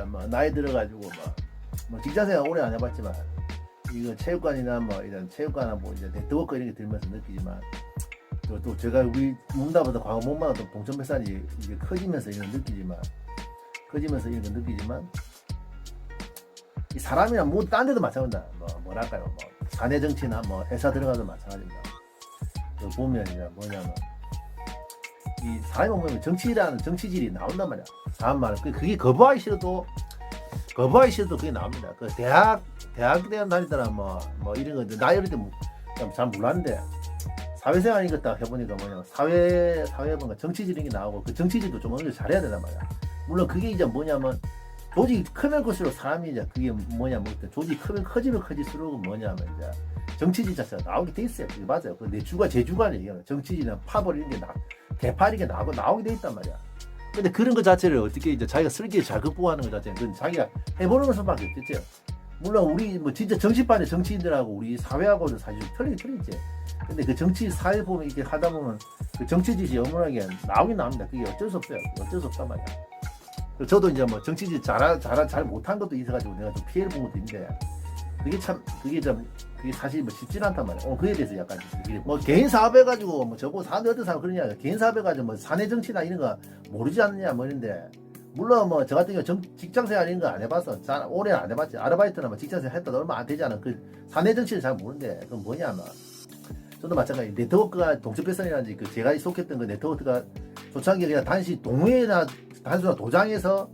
뭐 나이 들어가지고 뭐 직장생활 오래 안 해봤지만 이거 체육관이나 뭐 이런 체육관이나 뭐 이제 네트워크 이런 게 들면서 느끼지만 또 제가 우리 문다보다 과거 못 막았던 동천 뱃살이 이게 커지면서 이런 느끼지만 이 사람이나 뭐 딴 데도 마찬가지다. 뭐랄까요, 뭐 사내 정치나 뭐 회사 들어가도 마찬가지입니다. 보면 이제 뭐냐면 이 사람이 보면 정치라는 정치질이 나온단 말이야. 사람 말은 그게 거부하기 싫어도 그게 나옵니다. 그 대학 다닐 때나 뭐 이런 거 나 어릴 때 잘 몰랐는데 사회생활 이거 딱 해보니까 뭐냐면 사회 뭔가 정치질 이런 게 나오고 그 정치질도 좀 어느 정도 잘해야 된단 말이야. 물론 그게 이제 뭐냐면 조직이 크면 클수록 사람이 이제 그게 뭐냐면 조직이 커지면 커질수록 뭐냐면 이제 정치질 자체가 나오게 돼 있어요. 그게 맞아요. 그 내 주가 제 주관을 얘기하는 정치질이나 파벌 이런 게 대파 이런 게 나오게 돼 있단 말이야. 근데 그런 것 자체를 어떻게 이제 자기가 슬기를 잘 극복하는 것 자체는 그건 자기가 해보는 것밖에 없겠죠. 물론 우리 뭐 진짜 정치판의 정치인들하고 우리 사회하고는 사실 틀리지. 근데 그 정치 사회 보면 이렇게 하다 보면 그 정치질이 어머나게 나오긴 나옵니다. 그게 어쩔 수 없어요. 어쩔 수 없단 말이야. 저도 이제 뭐 정치질 잘 못한 것도 있어가지고 내가 좀 피해를 본 것도 있는데 그게 사실 뭐 쉽진 않단 말이야. 그에 대해서 약간 뭐 개인 사업 해가지고 뭐 저보고 사람들 어떤 사람 그러냐 개인 사업 해가지고 뭐 사내 정치나 이런 거 모르지 않느냐 뭐 이런데 물론 뭐 저 같은 경우 직장생활 이런 거 안 해봐서 오래 안 해봤지. 아르바이트나 뭐 직장생활 했다 얼마 안 되지 않은 그 사내 정치를 잘 모르는데 그건 뭐냐면 저도 마찬가지 네트워크가 동체배선이라든지 그 제가 속했던 그 네트워크가 초창기에 그냥 단순한 도장에서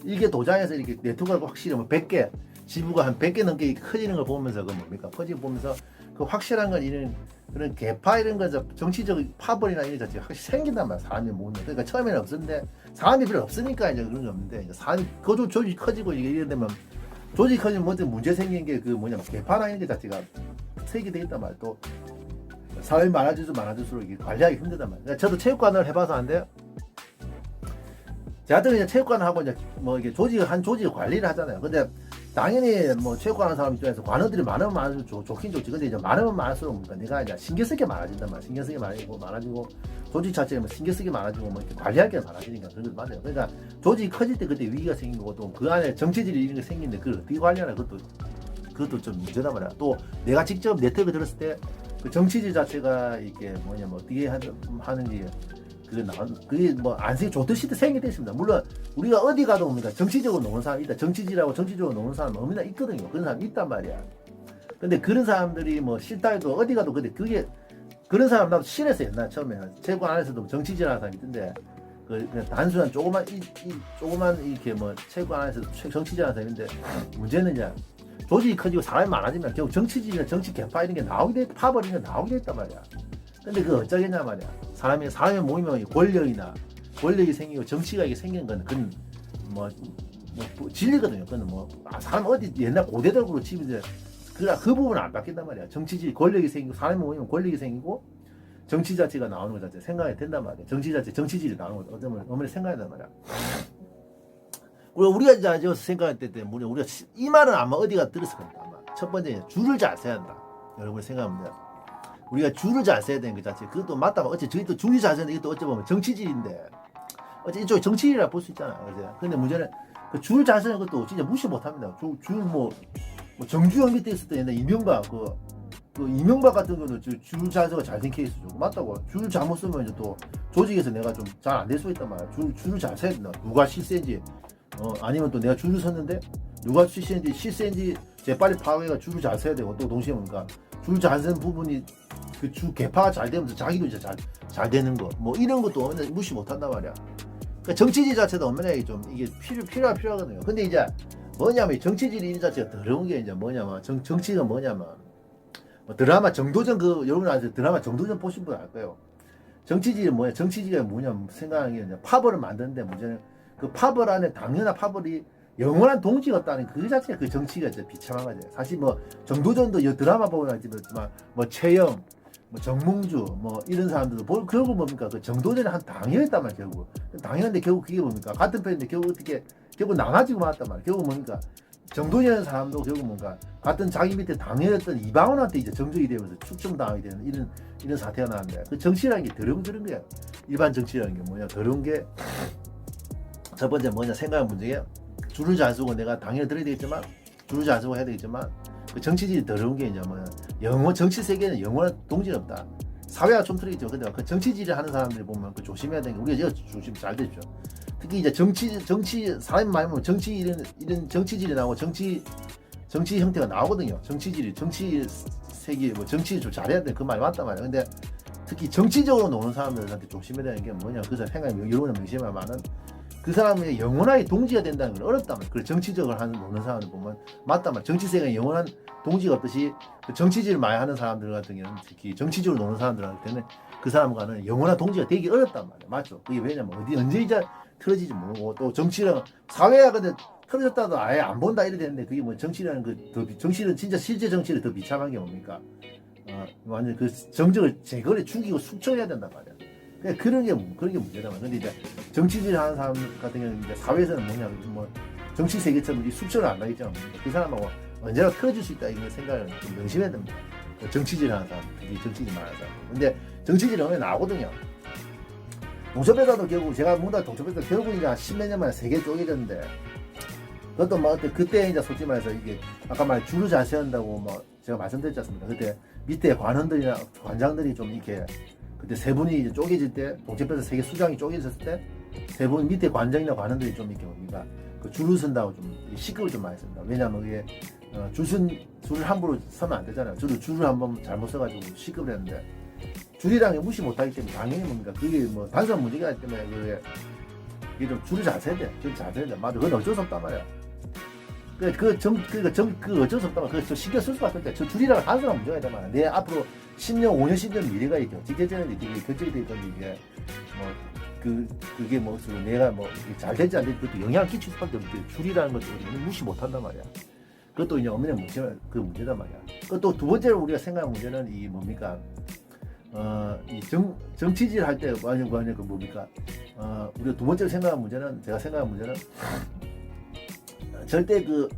일개 도장에서 이렇게 네트워크가 확실히 뭐 100개 지부가 한 100개 넘게 커지는 걸 보면서 그 뭡니까 퍼지고 보면서 그 확실한 건 이런 그런 개파 이런 거 정치적 파벌이나 이런 자체가 확실히 생긴단 말이야. 사람이 모으면 그러니까 처음에는 없었는데 사람이 별로 없으니까 이제 그런 게 없는데 이제 사람이 조직이 커지고 이게 되면 조직이 커지면 뭐 문제 생긴 게 그 뭐냐면 개파나 이런 게 자체가 세게 돼 있단 말이야. 또 사람이 많아질수록 이게 관리하기 힘들단 말이야. 그러니까 저도 체육관을 해봐서 한데 제가 그냥 체육관을 하고 이제 뭐 이게 조직을 관리를 하잖아요. 근데 당연히 뭐 체육관 하는 사람 입장에서 관원들이 많으면 많을수록 좋긴 좋지. 근데 이제 많으면 많을수록 내가 이제 신경 쓰게 많아진단 말이야. 신경 쓰게 많아지고 조직 자체에 뭐 신경 쓰게 많아지고 뭐 이렇게 관리할 게 많아지니까 그런 거 맞아요. 그러니까 조직이 커질 때 그때 위기가 생긴 거고 또 그 안에 정치질이 이런 게 생기는데 그걸 어떻게 관리하나 그것도 좀 문제단 말이야. 또 내가 직접 네트워크 들었을 때 그 정치질 자체가 이게 뭐냐면 어떻게 하는지 그게 뭐 안생이 좋듯이 생기게 있습니다. 물론 우리가 어디 가도 뭡니까 정치적으로 노는 사람이 있다. 정치질하고 정치적으로 노는 사람 없나 있거든요. 그런 사람 있단 말이야. 근데 그런 사람들이 뭐 싫다 해도 어디 가도 근데 그게 그런 사람 나도 싫었어요. 옛날 처음에는 체육관 안에서도 정치질하는 사람이 있던데 그냥 단순한 조그만 이렇게 뭐 체육관 안에서 정치질하는 사람인데 문제는 이제 조직이 커지고 사람이 많아지면 결국 정치질이나 정치 개파 이런 게 파벌 이런 게 나오게 됐단 말이야. 근데 그거 어쩌겠냐 말이야. 사람이 모이면 권력이 생기고 정치가 이게 생기는 건 그건 뭐 진리거든요. 그건 사람 어디 옛날 고대적으로 치면 그 부분은 안 바뀐단 말이야. 정치질 권력이 생기고 사람이 모이면 권력이 생기고 정치 자체가 나오는 것 자체 생각이 된단 말이야. 정치질이 나오는 것 어머니 생각한단 말이야. 우리가 이제 생각할 때 우리가 이 말은 아마 어디가 들었을 겁니다. 아마 첫 번째 줄을 잘 서야 한다. 여러분이 생각하면 돼요. 우리가 줄을 잘 써야 되는 것 자체 그것도 맞다면 저희도 줄이 잘 서는 이것도 어찌 보면 정치질인데 어째 이쪽 정치질이라 볼 수 있잖아요. 그죠? 근데 문제는 그 줄 잘 서는 것도 진짜 무시 못합니다. 뭐 정주영 밑에 있을 때 옛날 이명박 이명박 같은 경우는 줄 잘 서가 잘생 케이스죠. 맞다고 줄 잘못 쓰면 이제 또 조직에서 내가 좀 잘 안 될 수 있단 말이야. 줄을 잘 서야 된다. 누가 실세인지 아니면 또 내가 줄을 섰는데 누가 실세인지 재빨리 파악해가 줄을 잘 서야 되고 또 동시에 뭡니까 줄 잘 서는 부분이 그 주 개파가 잘 되면서 자기도 이제 잘 되는 거 뭐 이런 것도 얼마나 무시 못한단 말이야. 그러니까 정치질 자체도 얼마나 좀 이게 필요하거든요. 근데 이제 뭐냐면 정치질 이 자체가 더러운 게 이제 뭐냐면 정치가 뭐냐면 드라마 정도전 여러분 아세요? 드라마 정도전 보신 분 알 거예요. 정치질이 뭐냐? 정치질이 뭐냐면 생각하는 게 이제 파벌을 만드는데 문제는 그 파벌 안에 당연한 파벌이 영원한 동지가 없다는 그 자체가 그 정치가 이제 비참한 거죠. 사실 뭐 정도전도 드라마 보면 알지만 뭐 최영, 뭐 정몽주, 뭐 이런 사람들도 결국 뭡니까 그 정도전에 한 당이었단 말이야. 결국 당이었는데 결국 그게 뭡니까 같은 편인데 결국 나가지고 말았단 말이야. 결국 뭡니까 정도전 사람도 결국 뭔가 같은 자기 밑에 당이었던 이방원한테 이제 정적이 되면서 축정당하게 되는 이런 사태가 나는데 그 정치라는 게 더러운 거야. 일반 정치라는 게 뭐냐 더러운 게 첫 번째 뭐냐 생각 문제예요. 줄을 잘 서고 내가 당연히 들어야 되겠지만 줄을 잘 서고 해야 되겠지만 그 정치질이 더러운 게 이제 뭐 영원 정치 세계는 영원한 동질 없다. 사회가 좀 틀리죠. 근데 그 정치질을 하는 사람들이 보면 그 조심해야 되는 게 우리가 조심 잘 되죠. 특히 이제 정치 사람이 많이 보면 정치 이런 정치질이 나오고 정치 형태가 나오거든요. 정치질이 정치 세계 뭐 정치 좀 잘해야 돼 그 말이 맞단 말이야. 근데 특히 정치적으로 노는 사람들한테 조심해야 되는 게 뭐냐 그 사람 생각이 여러분의 명심하면은 그 사람이 영원하게 동지가 된다는 건 어렵단 말이야. 그래 정치적으로 하는 노는 사람들 보면 맞단 말이야. 정치 세계가 영원한 동지가 없듯이 그 정치질을 많이 하는 사람들 같은 경우는 특히 정치적으로 노는 사람들한테는 그 사람과는 영원한 동지가 되기 어렵단 말이야. 맞죠? 그게 왜냐면 어디 언제 이제 틀어지지 모르고 또 정치랑 사회가 근데 틀어졌다도 아예 안 본다 이래 되는데 그게 뭐 정치라는 정치는 진짜 실제 정치를 더 비참한 게 뭡니까? 완전 그 정적을 제거를 죽이고 숙청해야 된단 말이야. 그런 게 문제다 말이야. 근데 이제 정치질 하는 사람 같은 경우는 이제 사회에서는 뭐냐 뭐 정치 세계처럼 이 숙청을 안 하겠잖아. 그 사람하고 언제나 틀어질 수 있다 이런 생각을 좀 명심해야 됩니다. 정치질 하는 사람, 특히 정치질 많은 사람. 근데 정치질은 오늘 나오거든요. 동첩회사도 결국 제가 문다 동첩회사 결국 이제 10몇 년 만에 3개 쪼개졌는데 그것도 뭐 그때 이제 솔직히 말해서 이게 아까 말 줄을 잘 세야 한다고 뭐 제가 말씀드렸지 않습니까? 그때 밑에 관원들이나 관장들이 좀 이렇게 그때 세 분이 이제 쪼개질 때 동첩회사 3개 수장이 쪼개졌을 때 세 분 밑에 관장이나 관원들이 좀 이렇게 뭡니까? 그 줄을 선다고 좀 시급을 좀 많이 씁니다. 왜냐하면 이게 줄을 함부로 서면 안 되잖아요. 줄을 한번 잘못 써가지고 시급을 했는데 줄이라는 게 무시 못하기 때문에 당연히 뭡니까? 그게 뭐 단순한 문제가 있기 때문에 그게 좀 줄을 잘 서야 돼. 줄을 잘 서야 돼. 맞아. 그건 어쩔 수 없단 말이야. 그 어쩔 수 없단 말이야. 그 신경 쓸 수밖에 없다. 저 줄이라는 단순한 문제가 있단 말이야. 내 앞으로 10년, 5년, 10년 미래가 있죠. 직계전에 이게 결정이 될 건데 이게 그게 뭐 내가 뭐 잘 될지 안 될지 그것도 영향을 끼칠 수밖에 없는데 줄이라는 것도 우리는 무시 못한단 말이야. 그것도 이제 엄연한 문제단 말이야. 또 두 번째로 우리가 생각하는 문제는 이 뭡니까? 이 정치질 할 때 완전 그 뭡니까? 우리가 두 번째로 생각하는 문제는 제가 생각하는 문제는 절대 그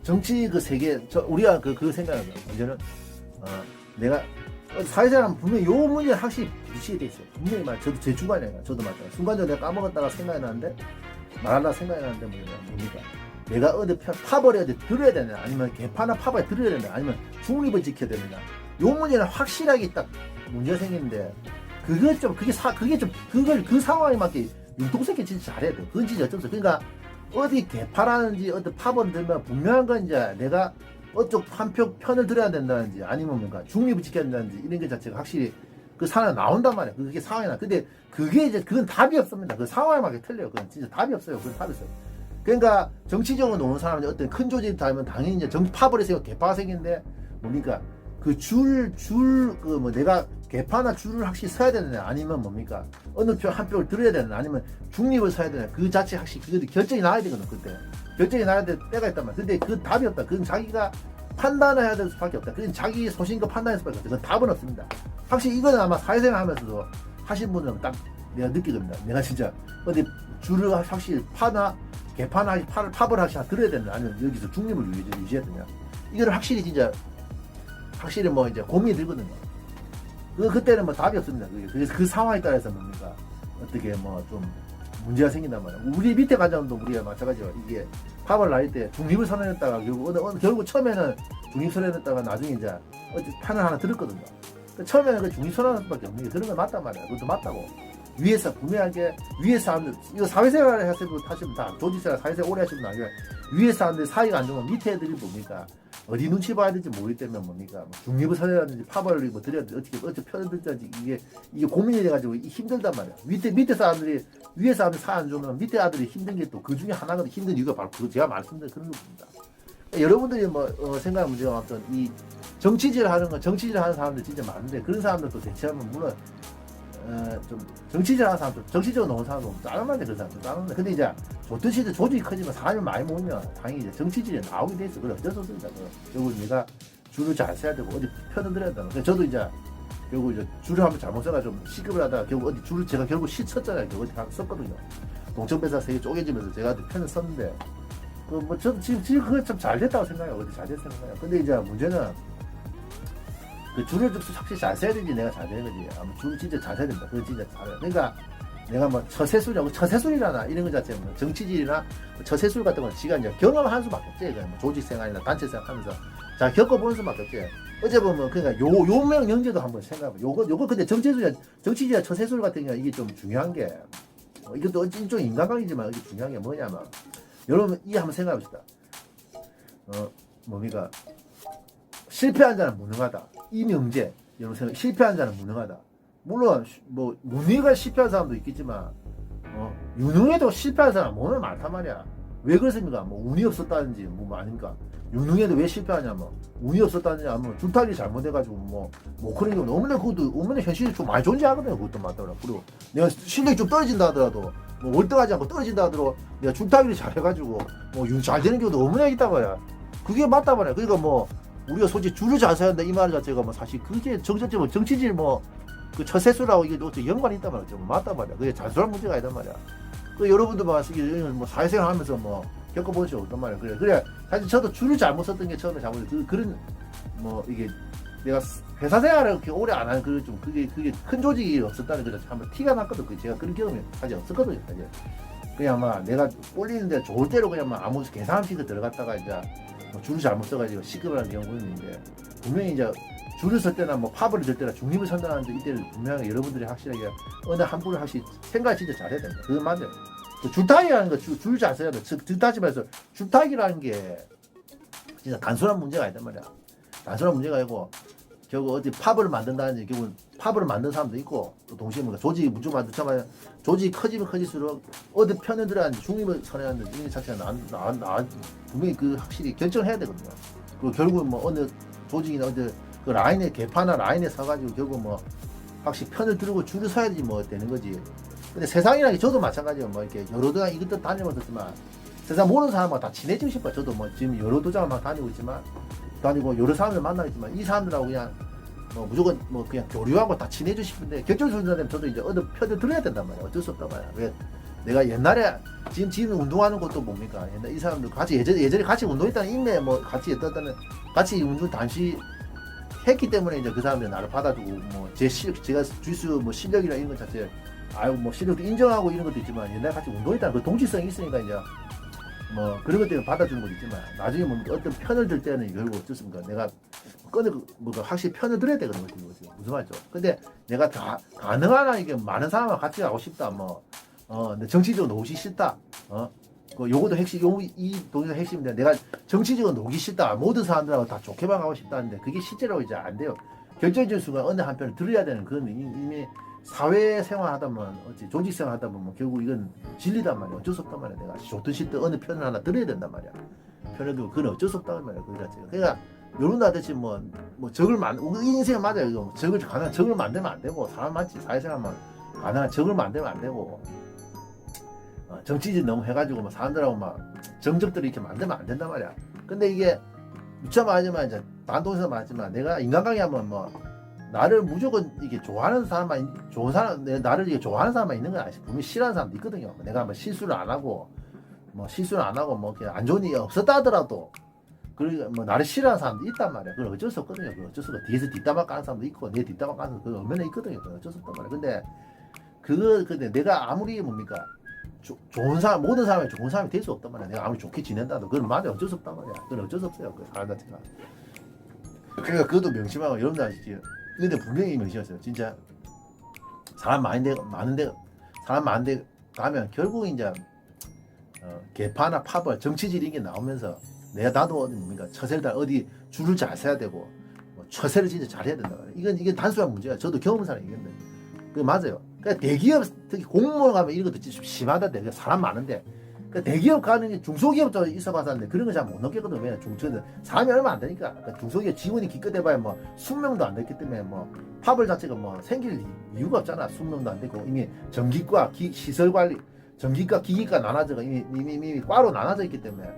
정치 그 세계 우리가 그 생각하는 문제는 내가 사회생활 분명히 요 문제 확실히 부딪히게 돼 있어요. 분명히 저도 제 주관이에요. 저도 맞아요. 순간적으로 내가 까먹었다가 생각이 나는데 말하려고 생각이 나는데 뭡니까? 내가 어디 파벌에 어디 들어야 되냐 아니면 개파나 파벌에 들어야 되냐 아니면 중립을 지켜야 되느냐 요 문제는 확실하게 딱 문제가 생기는데 그걸 그 상황에 맞게 융통스럽게 진짜 잘해야 돼. 그건 진짜 어쩔 수 없어. 그러니까 어디 개파라는지 어디 파벌을 들면 분명한 건 이제 내가 어쪽 편을 들어야 된다는지 아니면 뭔가 중립을 지켜야 된다는지 이런 것 자체가 확실히 그 상황에 나온단 말이야. 그게 상황이 나. 근데 그건 답이 없습니다. 그 상황에 맞게 틀려요. 그건 진짜 답이 없어요. 그건 답이 없어요. 그러니까 정치적으로 노는 사람이 어떤 큰 조직이 다면 당연히 이제 파벌이 생겨 개파가 생기는데 뭡니까? 그 내가 개파나 줄을 확실히 서야 되느냐 아니면 뭡니까? 어느 한쪽을 들어야 되느냐 아니면 중립을 서야 되느냐 그 자체 확실히 그것도 결정이 나야 되거든. 그때 결정이 나야 될 때가 있단 말이야. 근데 그 답이 없다. 그건 자기가 판단을 해야 될 수밖에 없다. 그건 자기 소신과 판단할 수밖에 없다. 그건 답은 없습니다. 확실히 이거는 아마 사회생활 하면서도 하신 분들은 딱 내가 느끼거든요. 내가 진짜 어디 줄을 확실히 개파나 파벌 확실히 들어야 되느냐 아니면 여기서 중립을 유지해야 되냐 이거를 확실히 뭐 이제 고민이 들거든요. 그때는 뭐 답이 없습니다. 그래서 그 상황에 따라서 뭡니까? 어떻게 뭐 좀 문제가 생긴단 말이야. 우리 밑에 과장도 우리가 마찬가지로 이게 파벌 나일 때 중립을 선언했다가 결국 처음에는 중립 선언했다가 나중에 이제 판을 하나 들었거든요. 처음에는 그 중립 선언할 수밖에 없는 게 그런 건 맞단 말이야. 그것도 맞다고. 위에서 분명하게 위에 사람들 이거 사회생활을 하시면 다 조직생활 사회생활 오래 하시면 아니라 위에 사람들 사이가 안 좋으면 밑에 애들이 뭡니까? 어디 눈치 봐야 될지 모르기 때문에 뭡니까? 중립을 선언하든지 파벌을 뭐 드려야 어떻게 편을 들든지 이게 고민이 돼가지고 힘들단 말이야. 밑에 사람들이 위에 사람들이 사이 안 좋으면 밑에 아들이 힘든 게 또 그 중에 하나가 힘든 이유가 바로 그거 제가 말씀드린 그런 겁니다. 여러분들이 생각하는 문제가 어떤 이 정치질 하는 사람들 진짜 많은데 그런 사람들도 대체하면 물론 좀 정치질 하는 사람들, 정치적으로 노는 사람도 짜증난데 그런 사람들 짜증난데 근데 이제 좋듯이 조직이 커지면 사람이 많이 모으면 당연히 이제 정치질이 나오게 돼 있어. 그래 어쩔 수 없습니다. 결국 내가 줄을 잘 서야 되고 어디 편을 들어야 된다. 그래서 저도 이제 결국 이제 줄을 한번 잘못 써가 좀 시급을 하다가 결국 어디 줄을 제가 결국 섰잖아요. 결국 어디 썼거든요. 동천배사 세개 쪼개지면서 제가 편을 썼는데 저도 지금 그거 참 잘 됐다고 생각해요. 어디 잘 됐다고 생각해요. 근데 이제 문제는 그 줄을 확실히 잘 써야 되지 내가 잘 되는 거지. 줄을 진짜 잘 써야 된다. 그건 진짜 잘해. 그러니까 내가 뭐 처세술이라고 처세술이라나 이런 것 자체 뭐 정치질이나 처세술 같은 건 지가 이제 경험할 수밖에 없지. 뭐 조직 생활이나 단체 생활하면서 자 겪어보는 수밖에 없지. 어째 보면 그러니까 요명 영제도 한번 생각해봐. 요거 근데 정치질이나 처세술 같은 경우 이게 좀 중요한 게 이것도 일종 인간관계지만 이게 중요한 게 뭐냐면 여러분 이 한번 생각해봅시다. 뭡니까 실패한 자는 무능하다. 이명제 여러분 생각 실패한 자는 무능하다. 물론 뭐 문의가 실패한 사람도 있겠지만 유능해도 실패한 사람 너무 많단 말이야. 왜 그렇습니까? 뭐 운이 없었다든지 뭐 아닙니까? 유능해도 왜 실패하냐 뭐 운이 없었다든지 아니면 줄타기 잘못해가지고 뭐 그런 경우 너무나 그것도 어머나 현실이 좀 많이 존재하거든요. 그것도 맞더라. 그리고 내가 실력이 좀 떨어진다 하더라도 뭐 월등하지 않고 떨어진다 하더라도 내가 줄타기를 잘해가지고 뭐 잘 되는 경우도 어머나 있다 말이야. 그게 맞다 말이야. 그러니까 뭐 우리가 솔직히 줄을 잘 서야 한다 이 말 자체가 뭐 사실 그게 정치적으로 정치질 뭐 그 처세술하고 이게 어떻게 연관이 있단 말이야. 맞단 말이야. 그게 자수할 문제가 아니단 말이야. 그 여러분도 뭐 사회생활 하면서 뭐 겪어보시죠 어떤 말이야. 그래 사실 저도 줄을 잘못 썼던 게 처음에 잘못했어요. 그런 뭐 이게 내가 회사 생활을 그렇게 오래 안 하는 그게 큰 조직이 없었다는 게 한번 티가 났거든. 제가 그런 경험이 사실 없었거든요. 사실. 그냥 아마 내가 올리는데 좋을 대로 그냥 막 아무 계산 없이 들어갔다가 이제 뭐 줄을 잘못 써가지고 시급을 하는 경우는 있는데 분명히 이제 줄을 설 때나 뭐 팝을 들 때나 중립을 선언하는데 이때는 분명히 여러분들이 확실하게 어느 한 분을 확실히 생각을 진짜 잘해야 된다. 그건 맞아요. 줄타기라는 거 줄 잘 써야 돼. 줄타기 말해서 줄타기라는 게 진짜 단순한 문제가 아니단 말이야. 단순한 문제가 아니고 결국 어디 팝을 만든다든지 결국 팝을 만든 사람도 있고 또 동시에 뭔가 조직이 무조건 만들자마자 조직이 커지면 커질수록 어디 편에 들어야하는지 중립을 선회하는지 이 자체가 분명히 그 확실히 결정을 해야 되거든요. 그리고 결국은 뭐 어느 조직이나 어느 그 라인에 개파나 라인에 서가지고 결국 뭐 확실히 편을 들고 줄을 서야지 뭐 되는 거지. 근데 세상이라는 게 저도 마찬가지예요. 뭐 이렇게 여러 도장 이것도 다니면서지만 세상 모르는 사람하고 다 친해지고 싶어요. 저도 뭐 지금 여러 도장을 막 다니고 있지만 다니고 여러 사람들 만나고 있지만 이 사람들하고 그냥 뭐 무조건 뭐 그냥 교류하고 다 친해지고 싶은데 결정적으로 되면 저도 이제 어느 편을 들어야 된단 말이야. 어쩔 수 없단 말이야. 왜 내가 옛날에 지금 운동하는 것도 뭡니까? 옛날 이 사람들 같이 예전에 같이 운동했다는 인내 뭐 같이 했다는 같이 운동 단시 했기 때문에 이제 그 사람들이 나를 받아주고 뭐 제가 주수 뭐 실력이나 이런 것 자체 뭐 실력도 인정하고 이런 것도 있지만 옛날에 같이 운동했다는 그 동질성이 있으니까 이제 뭐 그런 것 때문에 받아주는 것도 있지만 나중에 뭐 어떤 편을 들 때는 결국 어떻습니까? 내가 뭐 확실히 편을 들어야 되거든. 무슨 말이죠? 근데 내가 다 가능하나 이게 많은 사람과 같이 가고 싶다 근데 정치적으로 노기 싫다 요것도 핵심, 이 동의가 핵심인데 내가 정치적으로 노기 싫다. 모든 사람들하고 다 좋게만 가고 싶다는데 그게 실제로 이제 안 돼요. 결정적인 순간 어느 한편을 들어야 되는 그건 이미 사회생활 하다 보면 조직생활 하다 보면 결국 이건 진리단 말이야. 어쩔 수 없단 말이야. 내가 좋든 싫든 어느 편을 하나 들어야 된단 말이야. 편을 들고 그건 어쩔 수 없단 말이야. 그 자체가. 그러니까 요런 나듯이 뭐 적을 인생 맞아요. 이거 적을 만들면 안 되고 사람 맞지 사회생활만 가능한 적을 만들면 안 되고 정치질 너무 해가지고 막 사람들하고 막 정적들을 이렇게 만들면 안 된단 말이야. 근데 이게 미처 말하지만 이제 반동에서 말하지만 내가 인간관계 하면 뭐 나를 무조건 이게 좋아하는 사람만 좋은 사람 나를 이게 좋아하는 사람만 있는 건 아니지. 분명히 싫어하는 사람도 있거든요. 내가 뭐 실수를 안 하고 뭐 안 좋은 일이 없었다 하더라도 그리고 뭐 나를 싫어하는 사람도 있단 말이야. 그건 어쩔 수 없거든요. 그건 어쩔 수 없고 뒤에서 뒷담화 까는 사람도 있고 내 뒷담화 까는 사람도 그건 얼마나 있거든요. 그건 어쩔 수 없단 말이야. 근데 내가 아무리 뭡니까 좋은 사람 모든 사람이 좋은 사람이 될 수 없단 말이야. 내가 아무리 좋게 지낸다도 그건 맞아 어쩔 수 없단 말이야. 그건 어쩔 수 없어요. 그 사람 자체가. 그러니까 그것도 명심하고 여러분들 아시죠? 근데 분명히 명심하세요. 진짜 사람 많은데 가면 결국 이제 개파나 팝을 정치질 이게 나오면서 나도 뭡니까 처세를 어디 줄을 잘 서야 되고 처세를 진짜 잘해야 된다 말이야. 이건 단순한 문제야. 저도 경험한 사람이 있는데 그게 맞아요. 그러니까 대기업 특히 공무원 가면 이런 것도 좀 심하다. 내가 사람 많은데 그러니까 대기업 가는 게 중소기업도 있어봐서 하는데 그런 거 잘 못 넘겠거든. 왜냐 중소기업 사람이 얼마 안 되니까. 그러니까 중소기업 직원이 기껏해봐야 뭐 20명도 안 됐기 때문에 뭐 팝을 자체가 뭐 생길 이유가 없잖아. 20명도 안 되고 이미 전기과 시설관리 전기과 기기과 나눠져 이미 과로 나눠져 있기 때문에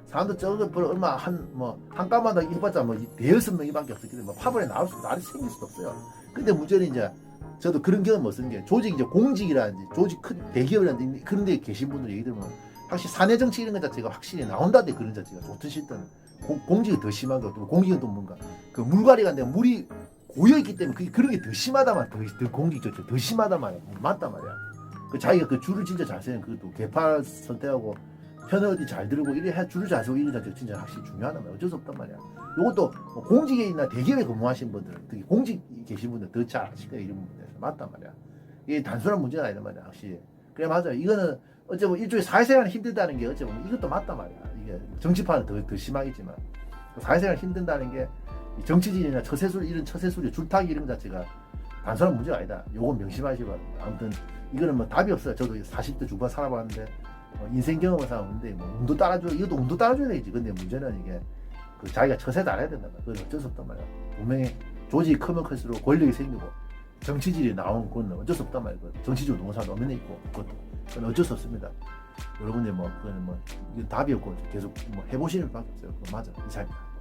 사람들 저거 얼마 한 과마다 해봤자 뭐 대여섯 명이밖에 없었기 때문에 뭐 팝을 날이 생길 수도 없어요. 근데 문제는 이제 저도 그런 경험 없는 게 조직 이제 공직이라든지 조직 큰 대기업이라든지 그런 데 계신 분들 얘기 들으면 확실히 사내 정치 이런 것 자체가 확실히 나온다는데 그런 자체가 좋든 싫든 공직이 더 심한 거 또 공직은 또 뭔가 그 물갈이가 안 되면 물이 고여 있기 때문에 그런 게 더 심하다만 더 공직 자체 더 심하단 말이야. 맞단 말이야. 그 자기가 그 줄을 진짜 잘 서는 그것도 개파 선택하고 편을 어디 잘 들고 이래 해 줄을 잘 서고 이런 자체가 진짜 확실히 중요하단 말이야. 어쩔 수 없단 말이야. 요것도 뭐 공직이나 대기업에 근무하신 분들, 특히 공직 계신 분들 더 잘 아실 거야 이런 부분에서 맞단 말이야. 이게 단순한 문제가 아니란 말이야 확실히. 그래 맞아. 이거는 어째 보면 일종의 사회생활 힘들다는 게 어째 보면 이것도 맞단 말이야. 이게 정치판은 더 심하겠지만 사회생활 힘든다는 게 정치진이나 처세술 이런 처세술이 줄타기 이런 것 자체가 단순한 문제가 아니다. 요건 명심하시기 바랍니다. 아무튼 이거는 뭐 답이 없어요. 저도 40대 중반 살아봤는데 인생 경험을 살아봤는데 뭐 운도 따라줘 이것도 운도 따라줘야 되지. 근데 문제는 이게 그 자기가 처세도 안 해야 된단 말이야. 그건 어쩔 수 없단 말이야. 분명히 조직이 크면 클수록 권력이 생기고 정치질이 나오는 건 어쩔 수 없단 말이야. 정치적 농사 너무 있고 그건 어쩔 수 없습니다. 여러분들 뭐 그거는 뭐 이건 답이 없고 계속 뭐 해보시는 밖에 없어요. 그건 맞아 이상입니다.